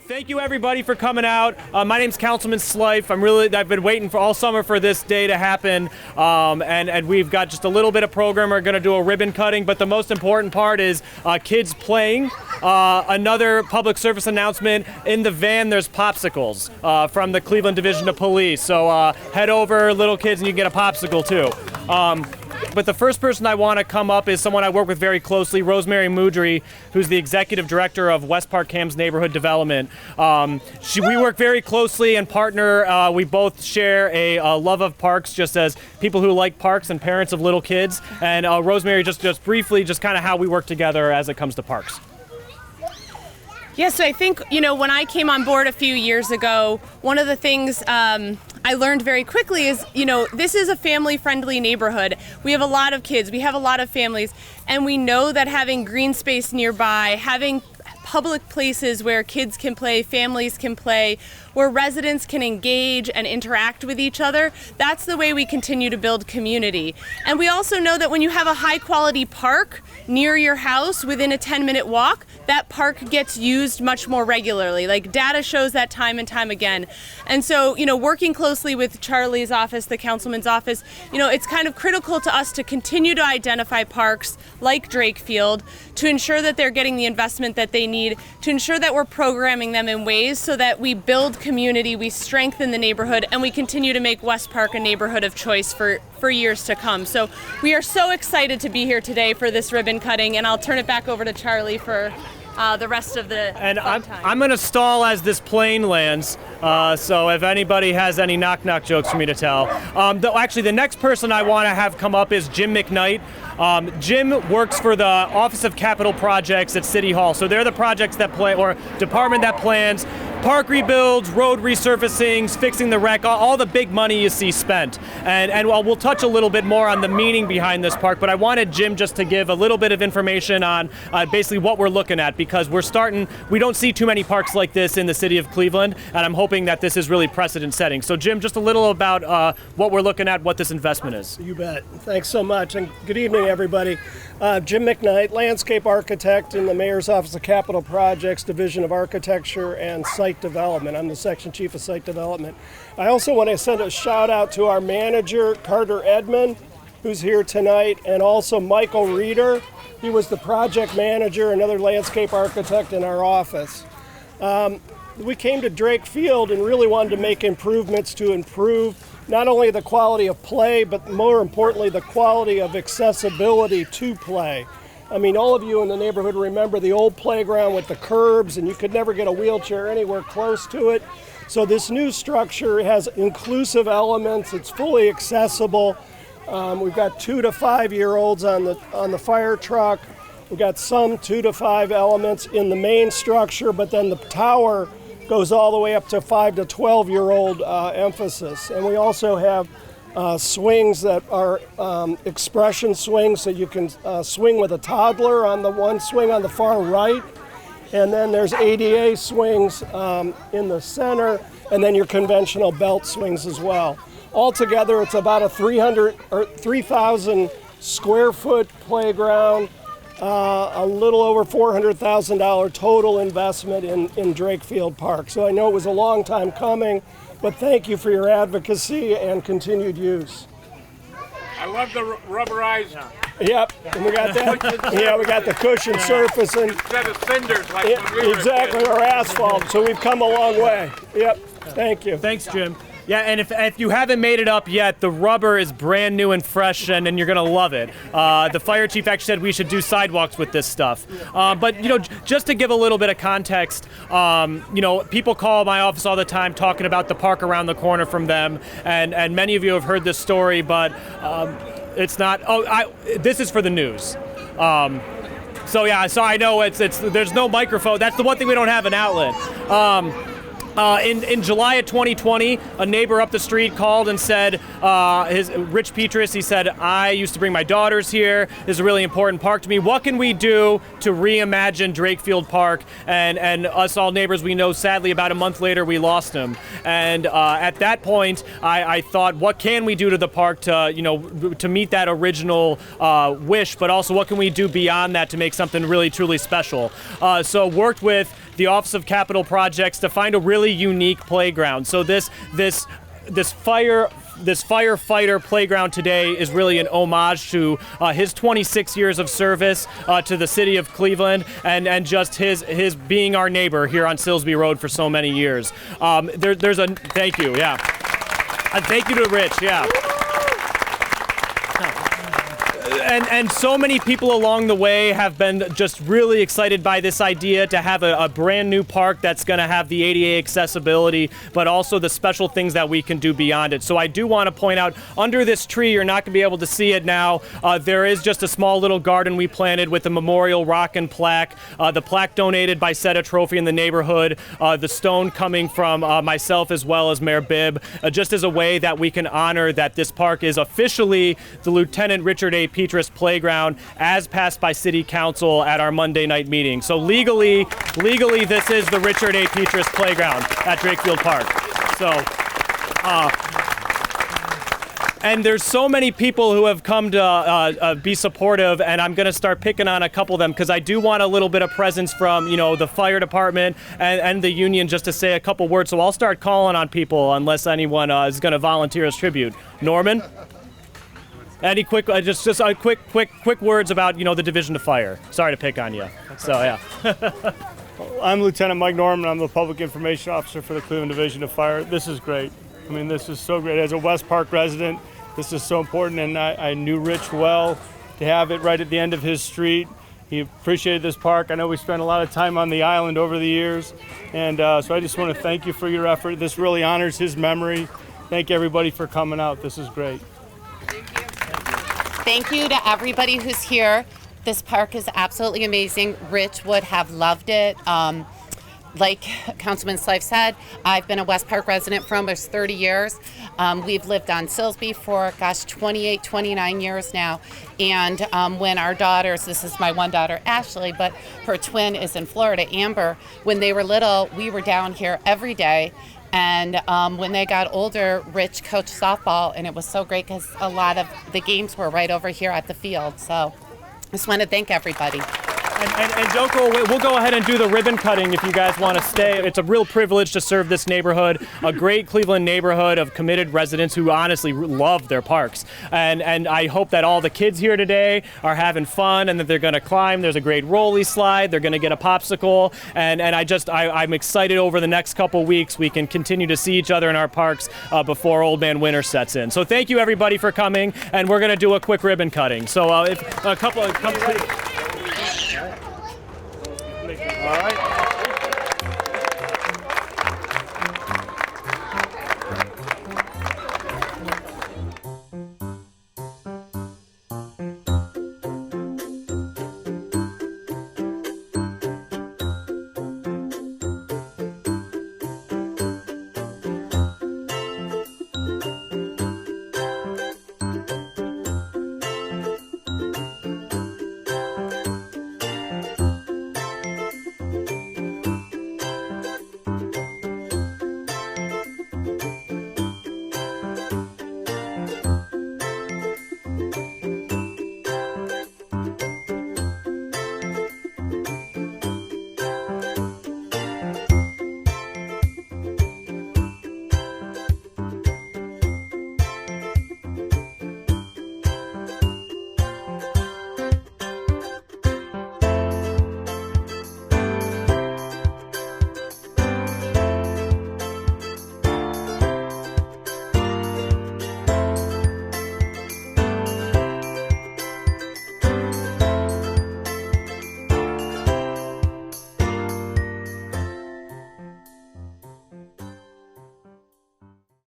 Thank you everybody for coming out. My name's Councilman Slife. I've been waiting for all summer for this day to happen, and we've got just a little bit of program. We're going to do a ribbon cutting, but the most important part is kids playing. Another public service announcement: in the van there's popsicles from the Cleveland Division of Police. So head over, little kids, and you can get a popsicle too. But the first person I want to come up is someone I work with very closely, Rosemary Moudry, who's the executive director of West Park Cam's neighborhood development. We work very closely and partner. We both share a love of parks, just as people who like parks and parents of little kids. And Rosemary, just briefly, just kind of how we work together as it comes to parks. Yeah, so I think, when I came on board a few years ago, one of the things I learned very quickly is, this is a family-friendly neighborhood. We have a lot of kids, we have a lot of families, and we know that having green space nearby, having public places where kids can play, families can play, where residents can engage and interact with each other, that's the way we continue to build community. And we also know that when you have a high-quality park near your house within a 10-minute walk, that park gets used much more regularly. Like, data shows that time and time again. And so, working closely with Charlie's office, the councilman's office, it's kind of critical to us to continue to identify parks like Drake Field to ensure that they're getting the investment that they need, to ensure that we're programming them in ways so that we build community, we strengthen the neighborhood, and we continue to make West Park a neighborhood of choice for years to come. So we are so excited to be here today for this ribbon cutting, and I'll turn it back over to Charlie for the rest of the time. I'm going to stall as this plane lands, so if anybody has any knock-knock jokes for me to tell. Actually, the next person I want to have come up is Jim McKnight. Jim works for the Office of Capital Projects at City Hall. So they're the projects that or department that plans park rebuilds, road resurfacings, fixing the wreck, all the big money you see spent. And we'll touch a little bit more on the meaning behind this park, but I wanted Jim just to give a little bit of information on basically what we're looking at, because we don't see too many parks like this in the city of Cleveland, and I'm hoping that this is really precedent setting. So Jim, just a little about what we're looking at, what this investment is. You bet. Thanks so much, and good evening, everybody. Jim McKnight, landscape architect in the Mayor's Office of Capital Projects, Division of Architecture and Site Development. I'm the section chief of site development. I also want to send a shout out to our manager, Carter Edmond, who's here tonight, and also Michael Reeder. He was the project manager, another landscape architect in our office. We came to Drake Field and really wanted to make improvements to improve not only the quality of play, but more importantly, the quality of accessibility to play. I mean, all of you in the neighborhood remember the old playground with the curbs, and you could never get a wheelchair anywhere close to it. So this new structure has inclusive elements. It's fully accessible. We've got 2 to 5 year olds on the fire truck. We've got some 2 to 5 elements in the main structure, but then the tower goes all the way up to 5 to 12 year old emphasis. And we also have swings that are expression swings, so you can swing with a toddler on the one swing on the far right, and then there's ADA swings in the center, and then your conventional belt swings as well. Altogether, it's about a 3,000 square foot playground, a little over $400,000 total investment in Drake Field Park. So I know it was a long time coming, but thank you for your advocacy and continued use. I love the rubberized. Yep, and we got that. Yeah, we got the cushion surface and instead of cinders like when we were exactly, or asphalt. So we've come a long way. Yep, thank you. Thanks, Jim. Yeah, and if you haven't made it up yet, the rubber is brand new and fresh, and you're gonna love it. The fire chief actually said we should do sidewalks with this stuff. But just to give a little bit of context, people call my office all the time talking about the park around the corner from them, and many of you have heard this story, but it's not. This is for the news. So I know it's there's no microphone. That's the one thing we don't have, an outlet. In July of 2020, a neighbor up the street called and said, Rich Petrus, he said, I used to bring my daughters here. This is a really important park to me. What can we do to reimagine Drake Field Park? And us all neighbors, we know, sadly, about a month later, we lost him. And at that point, I thought, what can we do to the park to meet that original wish, but also what can we do beyond that to make something really, truly special? So worked with the Office of Capital Projects to find a really unique playground. So this firefighter playground today is really an homage to his 26 years of service to the city of Cleveland and just his being our neighbor here on Silsby Road for so many years. There's a thank you, yeah. And thank you to Rich, yeah. And so many people along the way have been just really excited by this idea to have a brand new park that's going to have the ADA accessibility, but also the special things that we can do beyond it. So I do want to point out, under this tree, you're not going to be able to see it now, there is just a small little garden we planted with a memorial rock and plaque. The plaque donated by Seta Trophy in the neighborhood, the stone coming from myself as well as Mayor Bibb, just as a way that we can honor that this park is officially the Lieutenant Richard A. Petrus playground as passed by City Council at our Monday night meeting. So legally, this is the Richard A. Petrus playground at Drakefield Park. So, and there's so many people who have come to be supportive, and I'm going to start picking on a couple of them because I do want a little bit of presence from, the fire department and the union just to say a couple words. So I'll start calling on people unless anyone is going to volunteer as tribute. Norman? Any quick, just quick words about, the Division of Fire. Sorry to pick on you. So, yeah. I'm Lieutenant Mike Norman. I'm the Public Information Officer for the Cleveland Division of Fire. This is great. I mean, this is so great. As a West Park resident, this is so important, and I knew Rich well to have it right at the end of his street. He appreciated this park. I know we spent a lot of time on the island over the years, and so I just want to thank you for your effort. This really honors his memory. Thank everybody for coming out. This is great. Thank you to everybody who's here. This park is absolutely amazing. Rich would have loved it. Like Councilman Slife said, I've been a West Park resident for almost 30 years. We've lived on Silsby for, 28, 29 years now. And when our daughters, this is my one daughter, Ashley, but her twin is in Florida, Amber, when they were little, we were down here every day. And when they got older, Rich coached softball, and it was so great because a lot of the games were right over here at the field. So I just want to thank everybody. And don't go away. We'll go ahead and do the ribbon cutting if you guys want to stay. It's a real privilege to serve this neighborhood, a great Cleveland neighborhood of committed residents who honestly love their parks. And I hope that all the kids here today are having fun and that they're going to climb. There's a great rolly slide. They're going to get a popsicle. And I'm excited over the next couple weeks we can continue to see each other in our parks before Old Man Winter sets in. So thank you everybody for coming, and we're going to do a quick ribbon cutting. So if a couple